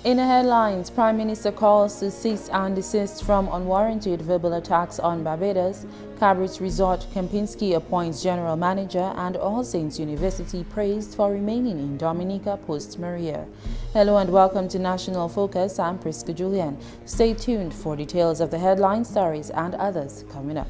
In the headlines, Prime Minister calls to cease and desist from unwarranted verbal attacks on Barbados. Cabrits Resort Kempinski appoints General Manager, and All Saints University praised for remaining in Dominica post-Maria. Hello and welcome to National Focus. I'm Prisca Julien. Stay tuned for details of the headline stories and others coming up.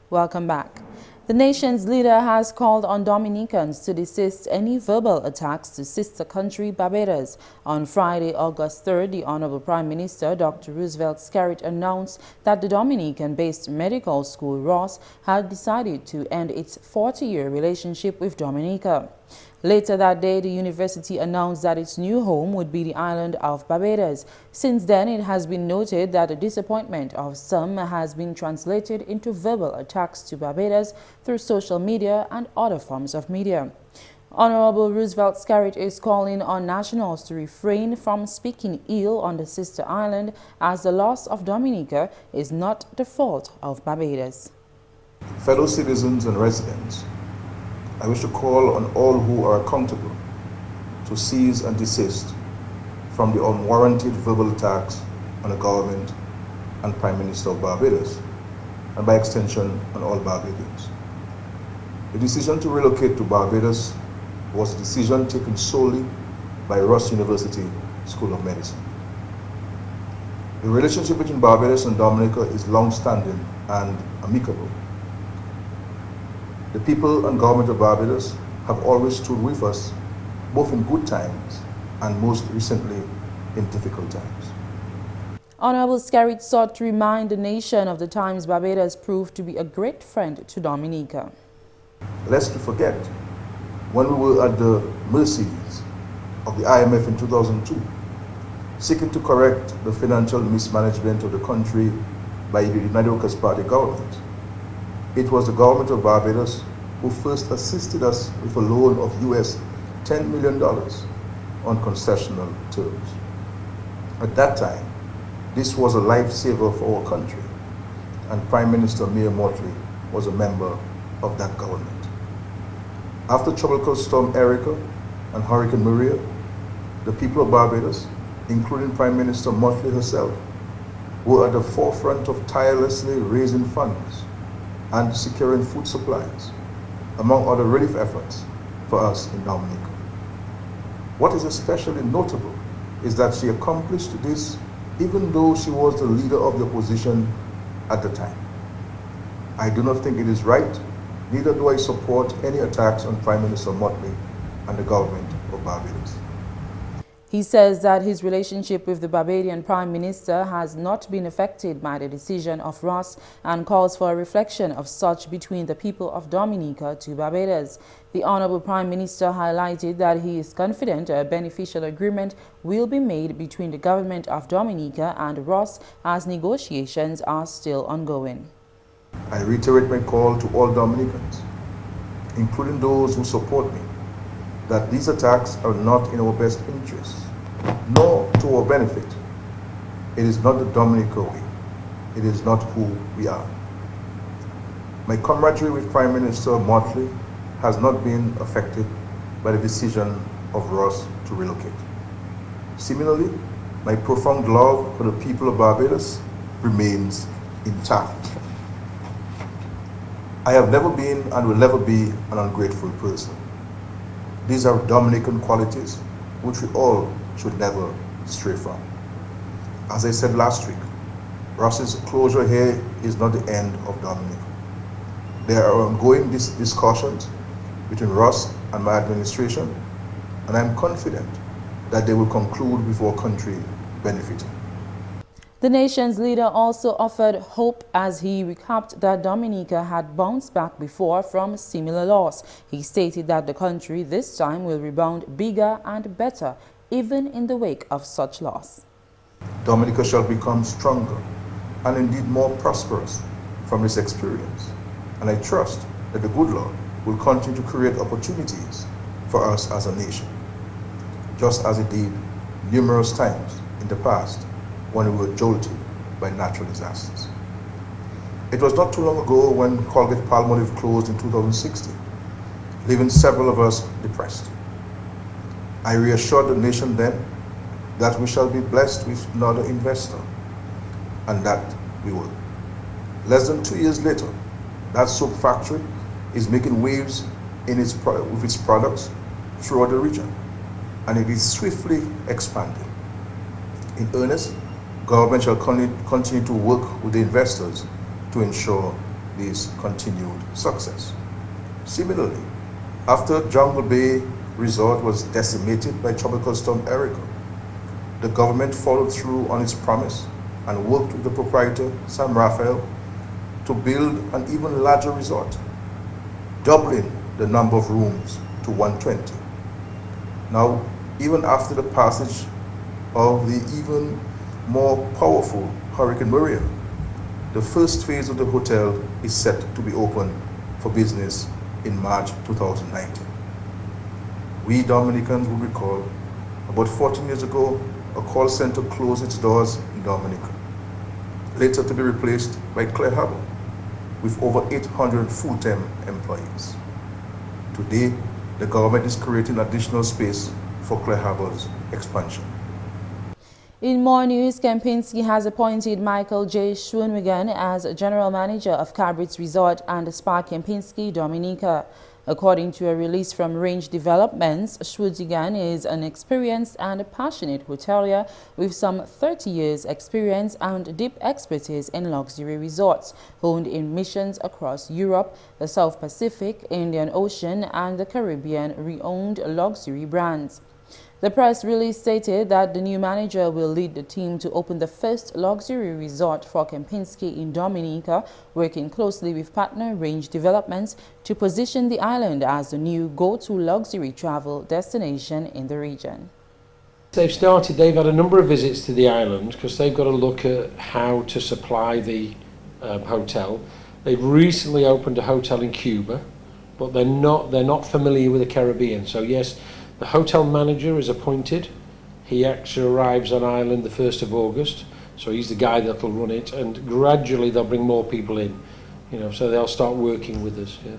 Welcome back. The nation's leader has called on Dominicans to desist any verbal attacks to sister country Barbados. On Friday, August 3rd, the Honorable Prime Minister, Dr. Roosevelt Skerrit, announced that the Dominican-based medical school Ross had decided to end its 40-year relationship with Dominica. Later that day, the university announced that its new home would be the island of Barbados. Since then, it has been noted that the disappointment of some has been translated into verbal attacks to Barbados through social media and other forms of media. Honorable Roosevelt Skerrit is calling on nationals to refrain from speaking ill on the sister island, as the loss of Dominica is not the fault of Barbados. Fellow citizens and residents, I wish to call on all who are accountable to cease and desist from the unwarranted verbal attacks on the government and Prime Minister of Barbados, and by extension on all Barbadians. The decision to relocate to Barbados was a decision taken solely by Ross University School of Medicine. The relationship between Barbados and Dominica is long-standing and amicable. The people and government of Barbados have always stood with us, both in good times and most recently in difficult times. Honorable Skerrit sought to remind the nation of the times Barbados proved to be a great friend to Dominica. Lest we forget, when we were at the mercies of the IMF in 2002, seeking to correct the financial mismanagement of the country by the United Workers' Party government, it was the government of Barbados who first assisted us with a loan of US $10 million on concessional terms. At that time, this was a lifesaver for our country, and Prime Minister Mayor Motley was a member of that government. After Tropical Storm Erica and Hurricane Maria, the people of Barbados, including Prime Minister Motley herself, were at the forefront of tirelessly raising funds and securing food supplies, among other relief efforts for us in Dominica. What is especially notable is that she accomplished this even though she was the leader of the opposition at the time. I do not think it is right, neither do I support any attacks on Prime Minister Motley and the government of Barbados. He says that his relationship with the Barbadian Prime Minister has not been affected by the decision of Ross, and calls for a reflection of such between the people of Dominica to Barbados. The Honorable Prime Minister highlighted that he is confident a beneficial agreement will be made between the government of Dominica and Ross, as negotiations are still ongoing. I reiterate my call to all Dominicans, including those who support me, that these attacks are not in our best interest, nor to our benefit. It is not the Dominica way. It is not who we are. My camaraderie with Prime Minister Motley has not been affected by the decision of Ross to relocate. Similarly, my profound love for the people of Barbados remains intact. I have never been and will never be an ungrateful person. These are Dominican qualities which we all should never stray from. As I said last week, Ross's closure here is not the end of Dominica. There are ongoing discussions between Ross and my administration, and I am confident that they will conclude with our country benefiting. The nation's leader also offered hope as he recapped that Dominica had bounced back before from similar loss. He stated that the country this time will rebound bigger and better, even in the wake of such loss. Dominica shall become stronger and indeed more prosperous from this experience, and I trust that the good Lord will continue to create opportunities for us as a nation, just as it did numerous times in the past when we were jolted by natural disasters. It was not too long ago when Colgate-Palmolive closed in 2016 leaving several of us depressed. I reassured the nation then that we shall be blessed with another investor, and that we will. Less than 2 years later, that soap factory is making waves with its products throughout the region, and it is swiftly expanding. In earnest, government shall continue to work with the investors to ensure this continued success. Similarly, after Jungle Bay Resort was decimated by Tropical Storm Erica, the government followed through on its promise and worked with the proprietor, Sam Raphael, to build an even larger resort, doubling the number of rooms to 120. Now, even after the passage of the even more powerful Hurricane Maria, the first phase of the hotel is set to be open for business in March 2019. We Dominicans will recall, about 14 years ago, a call center closed its doors in Dominica, later to be replaced by Clare Harbour, with over 800 full-time employees. Today, the government is creating additional space for Clare Harbour's expansion. In more news, Kempinski has appointed Michael J. Schwinwigan as General Manager of Cabrits Resort and Spa Kempinski, Dominica. According to a release from Range Developments, Schwinwigan is an experienced and passionate hotelier with some 30 years experience and deep expertise in luxury resorts, honed in missions across Europe, the South Pacific, Indian Ocean, and the Caribbean re-owned luxury brands. The press release stated that the new manager will lead the team to open the first luxury resort for Kempinski in Dominica, working closely with partner Range Developments to position the island as the new go-to luxury travel destination in the region. They've had a number of visits to the island because they've got to look at how to supply the hotel. They've recently opened a hotel in Cuba, but they're not familiar with the Caribbean. So yes, the hotel manager is appointed. He actually arrives on island the 1st of August, so he's the guy that will run it, and gradually they'll bring more people in, so they'll start working with us. Yeah.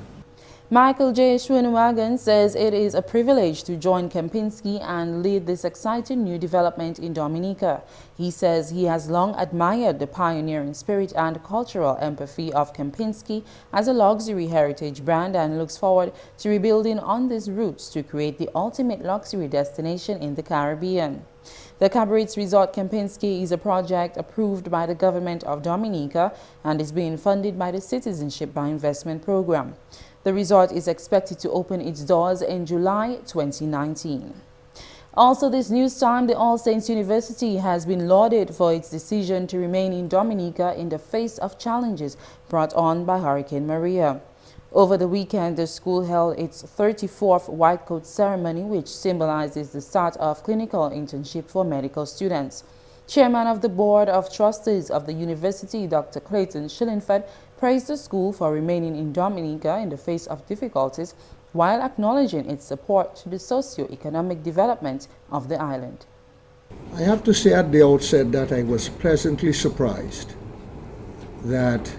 Michael J. Schwinwigan says it is a privilege to join Kempinski and lead this exciting new development in Dominica. He says he has long admired the pioneering spirit and cultural empathy of Kempinski as a luxury heritage brand and looks forward to rebuilding on these roots to create the ultimate luxury destination in the Caribbean. The Cabrits Resort Kempinski is a project approved by the government of Dominica and is being funded by the Citizenship by Investment program. The resort is expected to open its doors in July 2019. Also this news time, the All Saints University has been lauded for its decision to remain in Dominica in the face of challenges brought on by Hurricane Maria. Over the weekend, the school held its 34th white coat ceremony, which symbolizes the start of clinical internship for medical students. Chairman of the Board of Trustees of the university, Dr. Clayton Shillingford, praised the school for remaining in Dominica in the face of difficulties while acknowledging its support to the socio-economic development of the island. I have to say at the outset that I was pleasantly surprised that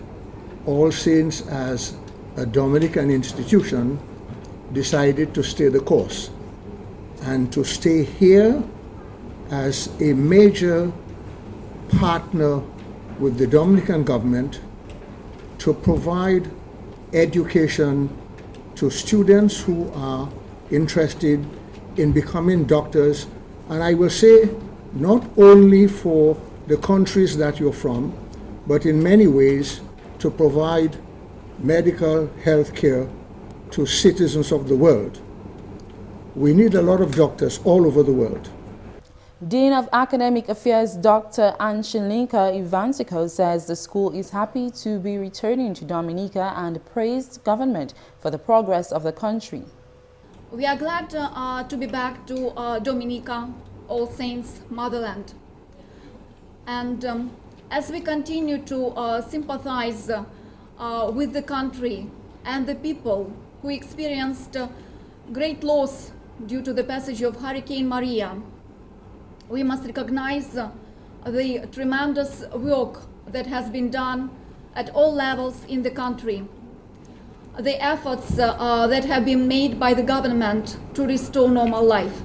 All Saints as a Dominican institution decided to stay the course and to stay here as a major partner with the Dominican government to provide education to students who are interested in becoming doctors. And I will say not only for the countries that you're from, but in many ways to provide medical health care to citizens of the world. We need a lot of doctors all over the world. Dean of Academic Affairs Dr. Anshelinka Ivansiko says the school is happy to be returning to Dominica and praised government for the progress of the country. We are glad to be back to Dominica, All Saints motherland. And as we continue to sympathize with the country and the people who experienced great loss due to the passage of Hurricane Maria, we must recognize the tremendous work that has been done at all levels in the country. the efforts that have been made by the government to restore normal life.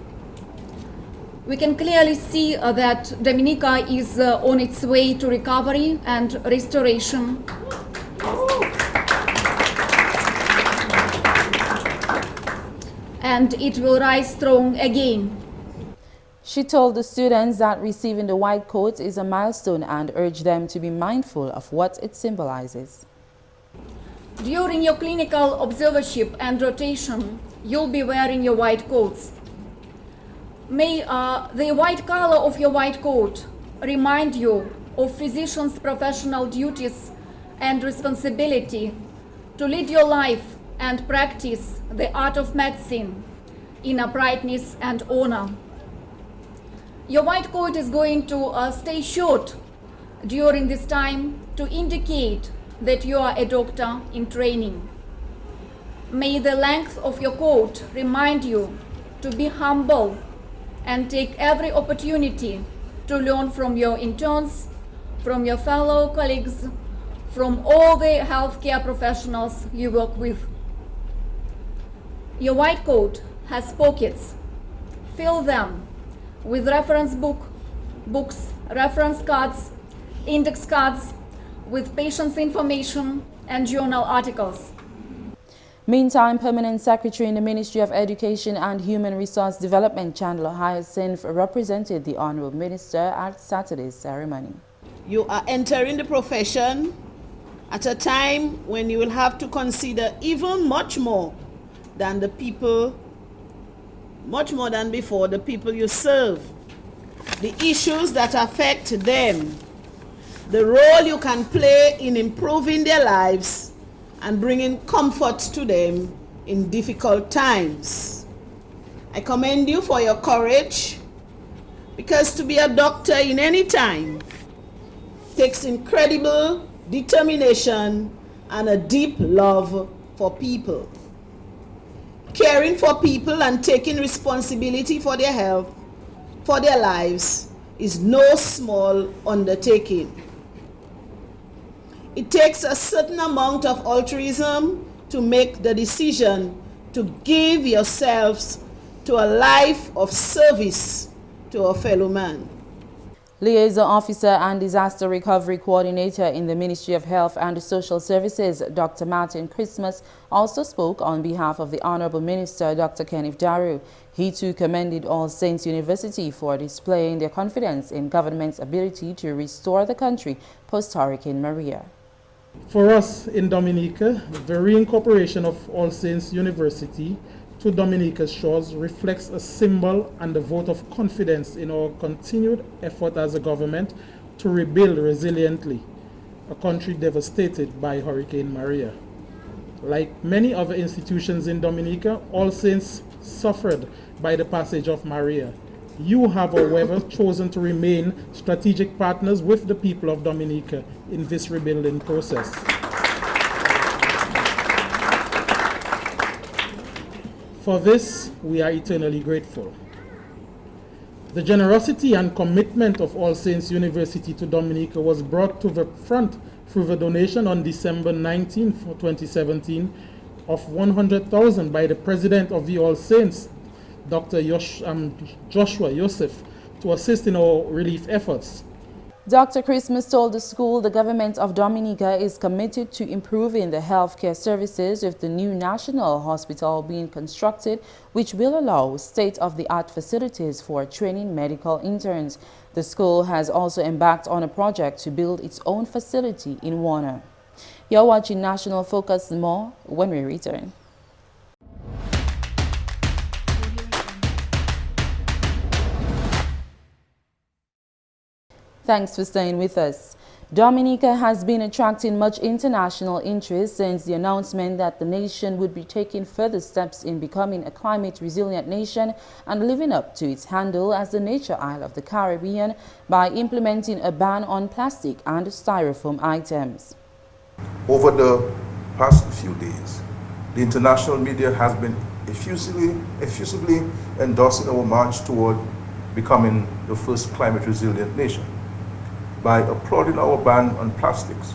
We can clearly see that Dominica is on its way to recovery and restoration. And it will rise strong again. She told the students that receiving the white coat is a milestone and urged them to be mindful of what it symbolizes. During your clinical observership and rotation, you'll be wearing your white coats. May the white color of your white coat remind you of physicians' professional duties and responsibility to lead your life and practice the art of medicine in uprightness and honor. Your white coat is going to stay short during this time to indicate that you are a doctor in training. May the length of your coat remind you to be humble and take every opportunity to learn from your interns, from your fellow colleagues, from all the healthcare professionals you work with. Your white coat has pockets. Fill them with reference books, reference cards, index cards, with patients' information and journal articles. Meantime, Permanent Secretary in the Ministry of Education and Human Resource Development, Chandler Hyacinth, represented the Honorable Minister at Saturday's ceremony. You are entering the profession at a time when you will have to consider even much more than before, the people you serve, the issues that affect them, the role you can play in improving their lives and bringing comfort to them in difficult times. I commend you for your courage, because to be a doctor in any time takes incredible determination and a deep love for people. Caring for people and taking responsibility for their health, for their lives, is no small undertaking. It takes a certain amount of altruism to make the decision to give yourselves to a life of service to a fellow man. Liaison Officer and Disaster Recovery Coordinator in the Ministry of Health and Social Services, Dr. Martin Christmas, also spoke on behalf of the Honorable Minister, Dr. Kenneth Daru. He too commended All Saints University for displaying their confidence in government's ability to restore the country post-Hurricane Maria. For us in Dominica, the reincorporation of All Saints University to Dominica's shores reflects a symbol and a vote of confidence in our continued effort as a government to rebuild resiliently a country devastated by Hurricane Maria. Like many other institutions in Dominica, All Saints suffered by the passage of Maria. You have, however, chosen to remain strategic partners with the people of Dominica in this rebuilding process. For this, we are eternally grateful. The generosity and commitment of All Saints University to Dominica was brought to the front through the donation on December 19, 2017 of $100,000 by the President of the All Saints, Dr. Joshua Joseph, to assist in our relief efforts. Dr. Christmas told the school the government of Dominica is committed to improving the healthcare services with the new national hospital being constructed, which will allow state-of-the-art facilities for training medical interns. The school has also embarked on a project to build its own facility in Warner. You're watching National Focus. More when we return. Thanks for staying with us. Dominica has been attracting much international interest since the announcement that the nation would be taking further steps in becoming a climate-resilient nation and living up to its handle as the nature isle of the Caribbean by implementing a ban on plastic and styrofoam items. Over the past few days, the international media has been effusively endorsing our march toward becoming the first climate-resilient nation by applauding our ban on plastics,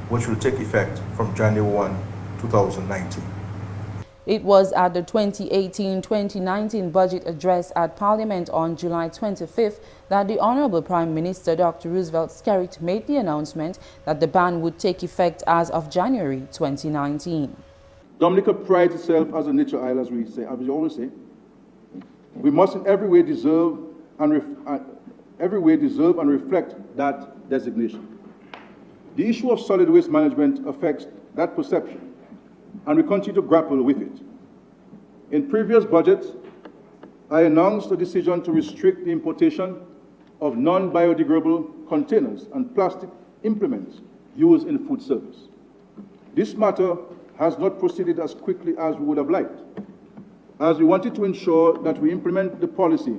which will take effect from January 1, 2019. It was at the 2018-2019 budget address at Parliament on July 25th that the Honorable Prime Minister Dr. Roosevelt Skerrit made the announcement that the ban would take effect as of January 2019. Dominica prides itself as a nature isle, as we always say. We must in every way deserve and reflect that designation. The issue of solid waste management affects that perception, and we continue to grapple with it. In previous budgets, I announced a decision to restrict the importation of non-biodegradable containers and plastic implements used in food service. This matter has not proceeded as quickly as we would have liked, as we wanted to ensure that we implement the policy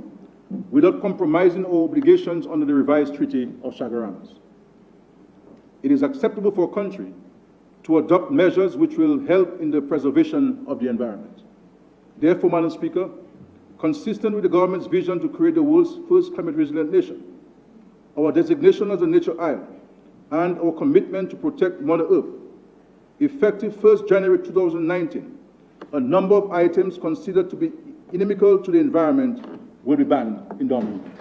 without compromising our obligations under the revised Treaty of Chaguaranas. It is acceptable for a country to adopt measures which will help in the preservation of the environment. Therefore, Madam Speaker, consistent with the government's vision to create the world's first climate resilient nation, our designation as a nature isle, and our commitment to protect Mother Earth, effective 1st January 2019, a number of items considered to be inimical to the environment will be banned in Dominica.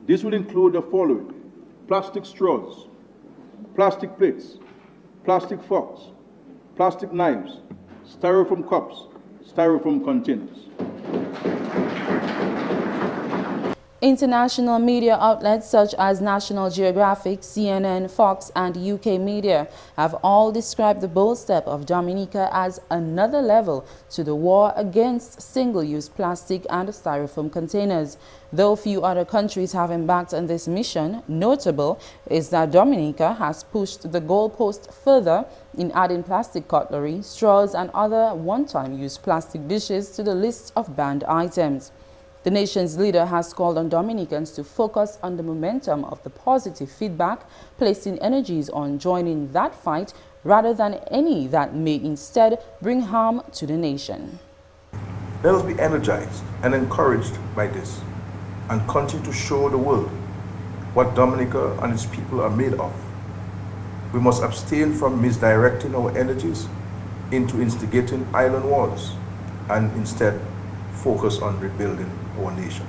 This will include the following: plastic straws, plastic plates, plastic forks, plastic knives, styrofoam cups, styrofoam containers. International media outlets such as National Geographic, CNN, Fox, and UK media have all described the bold step of Dominica as another level to the war against single-use plastic and styrofoam containers. Though few other countries have embarked on this mission, notable is that Dominica has pushed the goalpost further in adding plastic cutlery, straws, and other one-time use plastic dishes to the list of banned items. The nation's leader has called on Dominicans to focus on the momentum of the positive feedback, placing energies on joining that fight rather than any that may instead bring harm to the nation. Let us be energized and encouraged by this and continue to show the world what Dominica and its people are made of. We must abstain from misdirecting our energies into instigating island wars and instead focus on rebuilding our nation.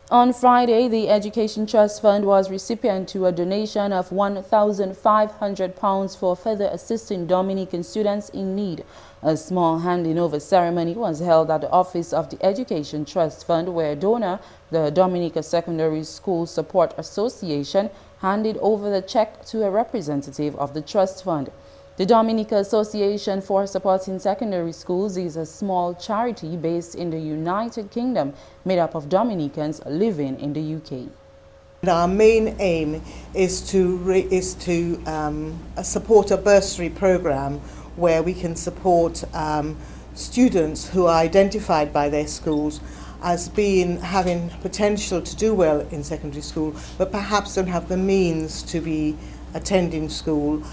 On Friday, the Education Trust Fund was recipient to a donation of £1,500 for further assisting Dominican students in need. A small handing over ceremony was held at the office of the Education Trust Fund, where donor, the Dominica Secondary School Support Association, handed over the check to a representative of the Trust Fund. The Dominica Association for Supporting Secondary Schools is a small charity based in the United Kingdom made up of Dominicans living in the UK. Our main aim is to support a bursary program where we can support students who are identified by their schools as having potential to do well in secondary school, but perhaps don't have the means to be attending school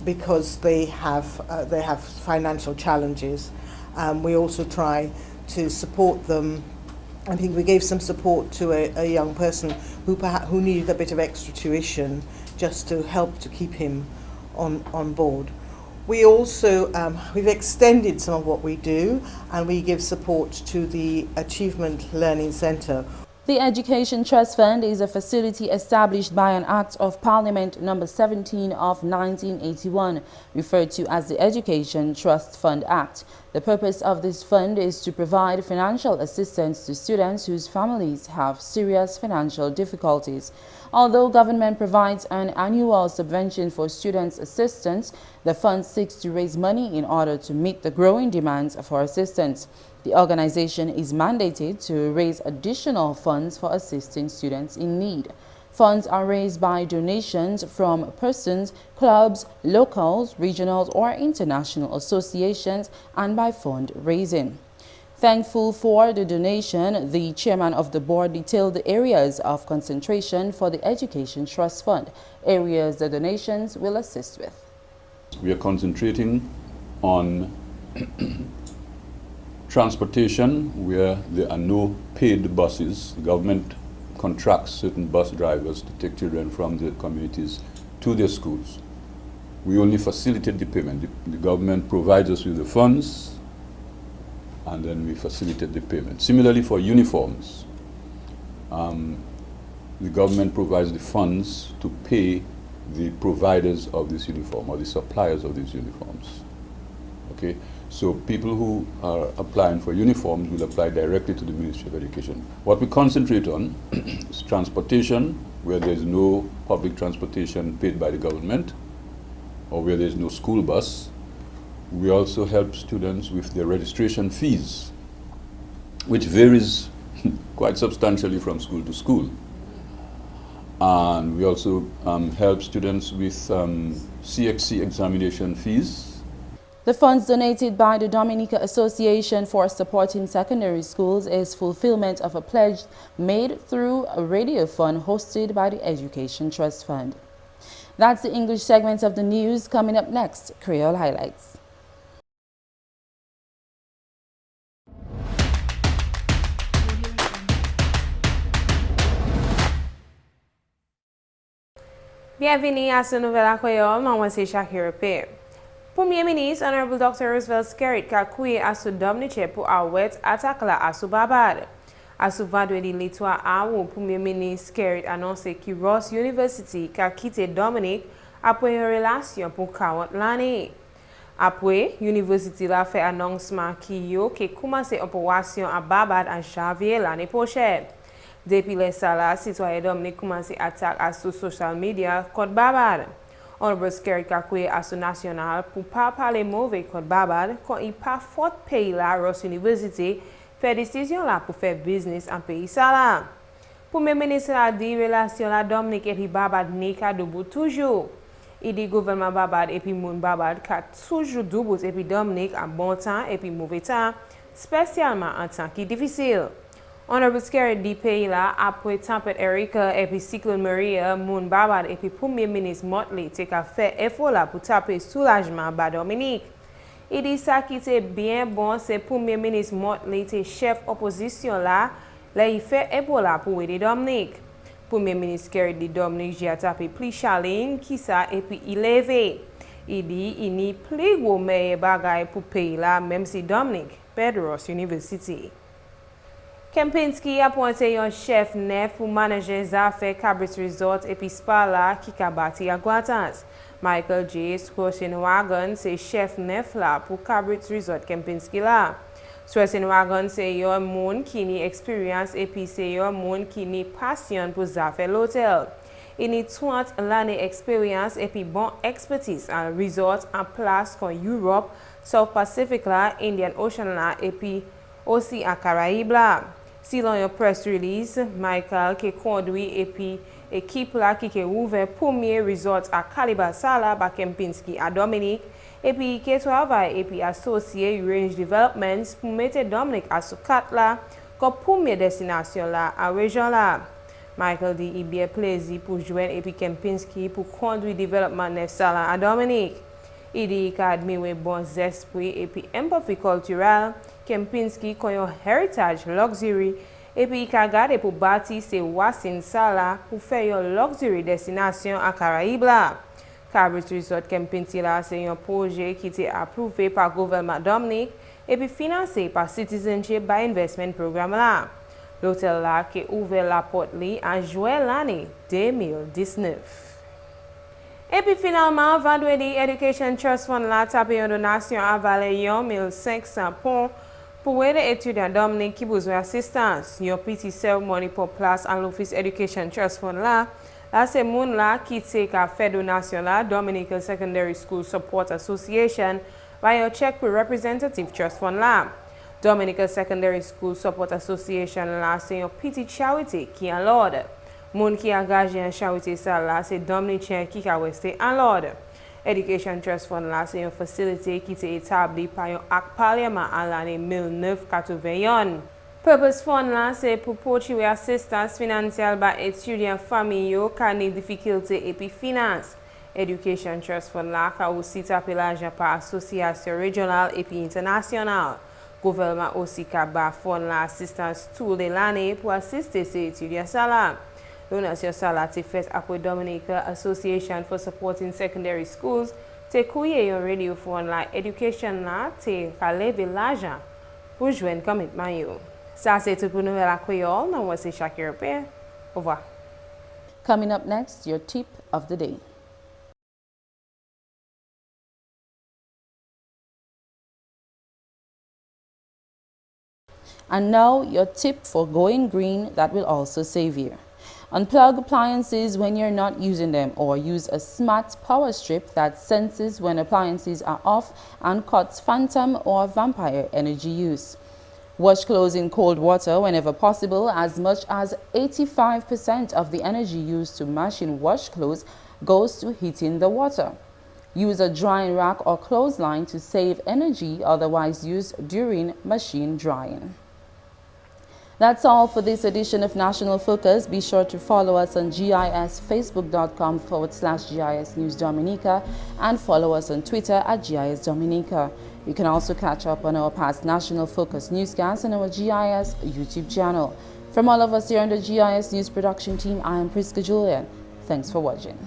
because they have financial challenges. We also try to support them. I think we gave some support to a young person who needed a bit of extra tuition just to help to keep him on board. We also we've extended some of what we do, and we give support to the Achievement Learning Centre. The Education Trust Fund is a facility established by an Act of Parliament number 17 of 1981, referred to as the Education Trust Fund Act. The purpose of this fund is to provide financial assistance to students whose families have serious financial difficulties. Although government provides an annual subvention for students' assistance, the fund seeks to raise money in order to meet the growing demands for assistance. The organization is mandated to raise additional funds for assisting students in need. Funds are raised by donations from persons, clubs, locals, regional or international associations, and by fundraising. Thankful for the donation, the chairman of the board detailed the areas of concentration for the Education Trust Fund, areas the donations will assist with. We are concentrating on Transportation, where there are no paid buses. The government contracts certain bus drivers to take children from the communities to their schools. We only facilitate the payment. The government provides us with the funds, and then we facilitate the payment. Similarly for uniforms, the government provides the funds to pay the providers of this uniform or the suppliers of these uniforms. Okay, so people who are applying for uniforms will apply directly to the Ministry of Education. What we concentrate on is transportation, where there is no public transportation paid by the government, or where there is no school bus. We also help students with their registration fees, which varies quite substantially from school to school. And we also help students with CXC examination fees. The funds donated by the Dominica Association for Supporting Secondary Schools is fulfillment of a pledge made through a radio fund hosted by the Education Trust Fund. That's the English segment of the news. Coming up next, Creole Highlights. Bienvenue à ce nouvel accueil. Moi, c'est Shaakira Pierre. Premier ministre, Honorable Dr. Roosevelt Skerrit, a couillé à ce Dominica pour arrêter attaque là à ce Barbade. À ce vendredi, le 3 août, Premier ministre Skerrit a annoncé que Ross University a quitté Dominique après une relation pour 40 l'année. Après, l'université a fait annoncement qui a commencé opération à Barbade en janvier l'année prochaine. Depuis les salles, citoyens Dominique commencé à attaquer sur social media contre Barbade. Honorable Skerrit a couillé à ce national pour pas parler mauvais contre Barbade quand il pas fort pays la Ross University fait décision là pour faire business en pays ça là. Premier ministre a dit relation la Dominique et puis Barbade n'est qu'à debout toujours. Il dit gouvernement Barbade et puis moun Barbade qu'à toujours debout et puis Dominique en bon temps et puis mauvais temps, spécialement en temps qui est difficile. Honorable Skerrit dit pays là après tempête Erika et puis cyclone Maria, moun Barbade et puis premier ministre Motley t'es qu'à faire effort là pour taper soulagement bas Dominique. Il dit ça qui était bien bon, c'est premier ministre Motley t'es chef opposition là, il fait effort là pour aider Dominique. Premier ministre Skerrit dit Dominique j'ai tapé plus chaline qui ça et puis il levé. Il dit il n'y plus gros meilleur bagaille pour pays là même si Dominique perd Ross University. Kempinski a appointé un chef neuf pour manager les affaires Cabrits Resort et puis spa là qui a bâti à Guatans. Michael J. Wagon c'est chef neuf là pour Cabrits Resort Kempinski là. Wagon c'est un monde qui a expérience et puis c'est un monde qui a passion pour les affaires l'hôtel. Il a 30 l'année expérience et puis bon expertise en resort en place comme Europe, South Pacific là, Indian Ocean là et puis aussi en Caraïbes là. Selon un press release, Michael qui conduit et puis équipe là qui a ouvert premier resort à Calibasala à Kempinski à Dominique et puis qui travaille et puis associé Range Developments pour mettre Dominique à ce cadre là comme première destination là à région là. Michael dit il bien plaisir pour joindre et puis Kempinski pour conduire développement neuf sala à Dominique. Il dit qu'il admire bons esprits et puis empathie culturelle. Kempinski comme un héritage luxury et puis il a gardé pour bâtir ses Wassin Sala pour faire une luxury destination à Caraïbes là. Cabrits Resort Kempinski là c'est un projet qui été approuvé par le gouvernement Dominique et puis financé par Citizenship by Investment Program là. L'hôtel là qui a ouvert la porte en juillet l'année 2019. Et puis finalement, vendredi, Education Trust Fund là tapé une donation à valeur 1500 pounds pour aider les étudiants Dominique qui besoin d'assistance. Une petite cérémonie pour place en l'Office Education Trust Fund là. Là, c'est moun là qui a fait donation là, Dominican Secondary School Support Association, by un check pour Representative Trust Fund là. Dominica Secondary School Support Association là, c'est une petite charité qui est en l'ordre. Moun qui engagé en charité ça là, c'est Dominicien qui a resté en l'ordre. Education Trust Fund là, c'est une facilité qui a été établie par un acte parlement en l'année 1981. Purpose Fund là, c'est pour poursuivre assistance financière par étudiants familiaux qui ont des difficultés et puis finances. Education Trust Fund là, qui a aussi tapé l'argent par association régionale et puis internationale. Gouvernement aussi ka ba fond la assistance tout de l'année pour assister ces étudiants ça. Donation ça te fait après Dominica Association for Supporting Secondary Schools te kouye yon radio fond la education la te ka leve l'argent pour joindre commitment yo. Ça c'est tout pour nouvelle à Creole. Moi c'est Shaakira Pierre. Au revoir. Coming up next, your tip of the day. And now, your tip for going green that will also save you. Unplug appliances when you're not using them, or use a smart power strip that senses when appliances are off and cuts phantom or vampire energy use. Wash clothes in cold water whenever possible. As much as 85% of the energy used to machine wash clothes goes to heating the water. Use a drying rack or clothesline to save energy otherwise used during machine drying. That's all for this edition of National Focus. Be sure to follow us on GIS, facebook.com/GIS News Dominica, and follow us on Twitter at GIS Dominica. You can also catch up on our past National Focus newscasts on our GIS YouTube channel. From all of us here on the GIS News production team, I am Prisca Julien. Thanks for watching.